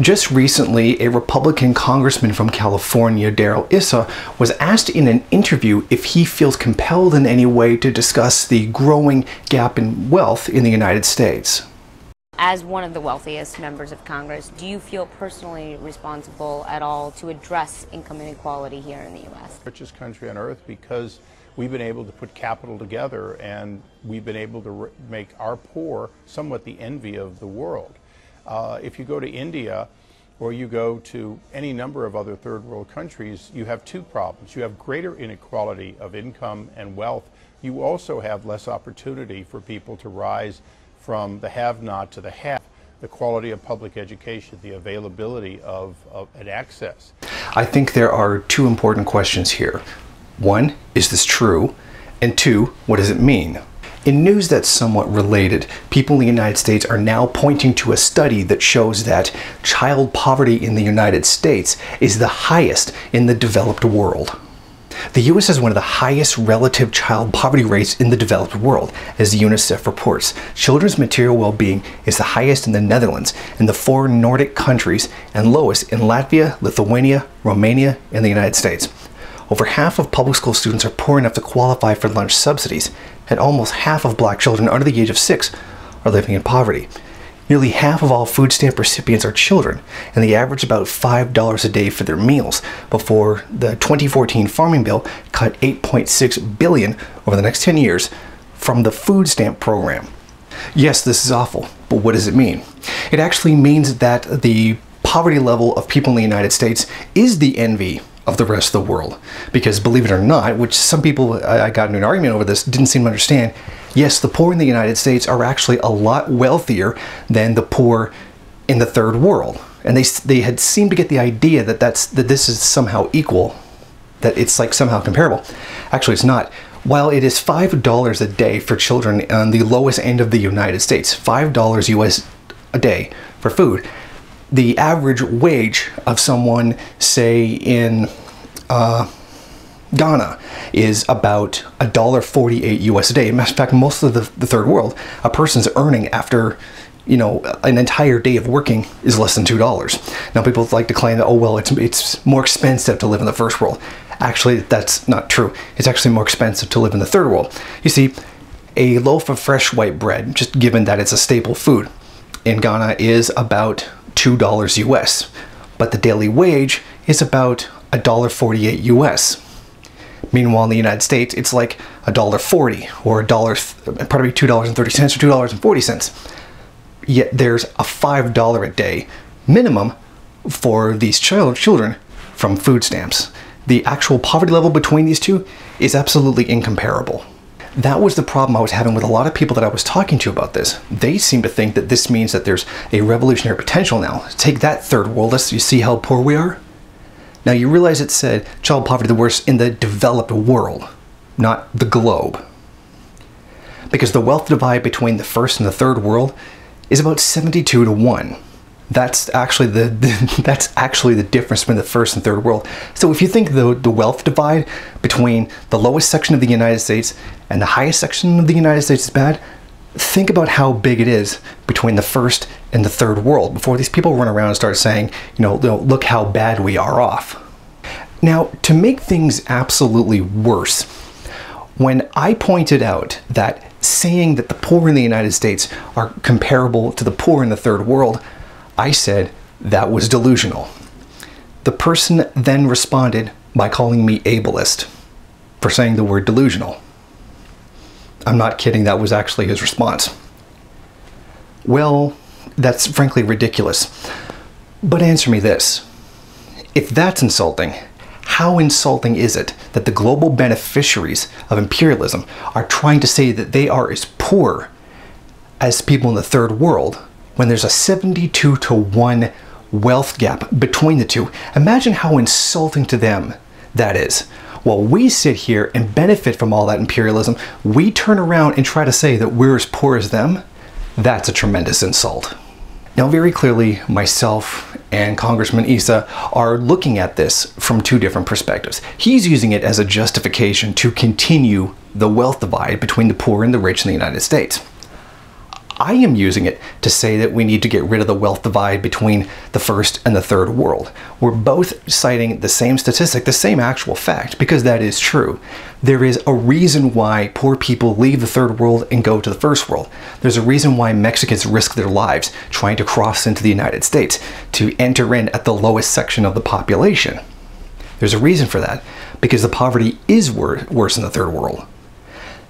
Just recently, a Republican congressman from California, Darrell Issa, was asked in an interview if he feels compelled in any way to discuss the growing gap in wealth in the United States. As one of the wealthiest members of Congress, do you feel personally responsible at all to address income inequality here in the U.S.? Richest country on earth because we've been able to put capital together and we've been able to make our poor somewhat the envy of the world. If you go to India or you go to any number of other third world countries, you have two problems. You have greater inequality of income and wealth. You also have less opportunity for people to rise from the have-not to the have. The quality of public education, the availability of and access. I think there are two important questions here. One, is this true? And two, what does it mean? In news that's somewhat related, people in the United States are now pointing to a study that shows that child poverty in the United States is the highest in the developed world. The U.S. has one of the highest relative child poverty rates in the developed world, as the UNICEF reports. Children's material well-being is the highest in the Netherlands, in the 4 Nordic countries, and lowest in Latvia, Lithuania, Romania, and the United States. Over half of public school students are poor enough to qualify for lunch subsidies, and almost half of black children under the age of 6 are living in poverty. Nearly half of all food stamp recipients are children, and they average about $5 a day for their meals before the 2014 Farming Bill cut $8.6 billion over the next 10 years from the food stamp program. Yes, this is awful, but what does it mean? It actually means that the poverty level of people in the United States is the envy of the rest of the world. Because believe it or not, which some people, I got into an argument over this, didn't seem to understand, yes, the poor in the United States are actually a lot wealthier than the poor in the third world. And they had seemed to get the idea that this is somehow equal, that it's like somehow comparable. Actually, it's not. While it is $5 a day for children on the lowest end of the United States, $5 US a day for food, the average wage of someone, say, in Ghana is about $1.48 US a day. In fact, most of the third world, a person's earning after, an entire day of working is less than $2. Now, people like to claim that, oh, well, it's more expensive to live in the first world. Actually, that's not true. It's actually more expensive to live in the third world. You see, a loaf of fresh white bread, just given that it's a staple food, in Ghana is about $2 US, but the daily wage is about $1.48 US. Meanwhile, in the United States, it's like $1.40 or $2.30 or $2.40. Yet there's a $5 a day minimum for these children from food stamps. The actual poverty level between these two is absolutely incomparable. That was the problem I was having with a lot of people that I was talking to about this. They seem to think that this means that there's a revolutionary potential now. Take that, third world. You see how poor we are? Now you realize it said child poverty the worst in the developed world, not the globe. Because the wealth divide between the first and the third world is about 72 to 1. That's actually the difference between the first and third world. So if you think the wealth divide between the lowest section of the United States and the highest section of the United States is bad, think about how big it is between the first and the third world before these people run around and start saying, look how bad we are off. Now, to make things absolutely worse, when I pointed out that saying that the poor in the United States are comparable to the poor in the third world, I said that was delusional. The person then responded by calling me ableist for saying the word delusional. I'm not kidding, that was actually his response. Well, that's frankly ridiculous. But answer me this. If that's insulting, how insulting is it that the global beneficiaries of imperialism are trying to say that they are as poor as people in the third world when there's a 72 to 1 wealth gap between the two? Imagine how insulting to them that is. While we sit here and benefit from all that imperialism, we turn around and try to say that we're as poor as them. That's a tremendous insult. Now, very clearly, myself and Congressman Issa are looking at this from two different perspectives. He's using it as a justification to continue the wealth divide between the poor and the rich in the United States. I am using it to say that we need to get rid of the wealth divide between the first and the third world. We're both citing the same statistic, the same actual fact, because that is true. There is a reason why poor people leave the third world and go to the first world. There's a reason why Mexicans risk their lives trying to cross into the United States to enter in at the lowest section of the population. There's a reason for that, because the poverty is worse in the third world.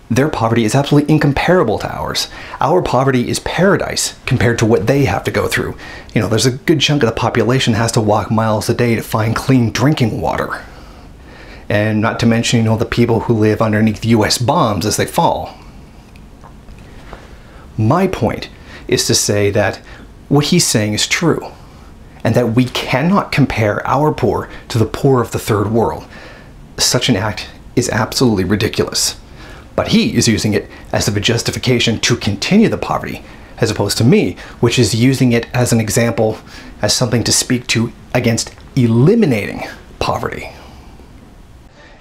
Their poverty is absolutely incomparable to ours. Our poverty is paradise compared to what they have to go through. You know, there's a good chunk of the population has to walk miles a day to find clean drinking water. And not to mention, you know, the people who live underneath US bombs as they fall. My point is to say that what he's saying is true, and that we cannot compare our poor to the poor of the third world. Such an act is absolutely ridiculous. But he is using it as a justification to continue the poverty, as opposed to me, which is using it as an example, as something to speak to against eliminating poverty.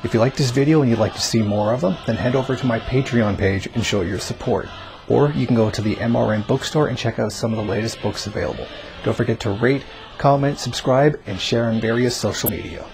If you like this video and you'd like to see more of them, then head over to my Patreon page and show your support. Or you can go to the MRN bookstore and check out some of the latest books available. Don't forget to rate, comment, subscribe, and share on various social media.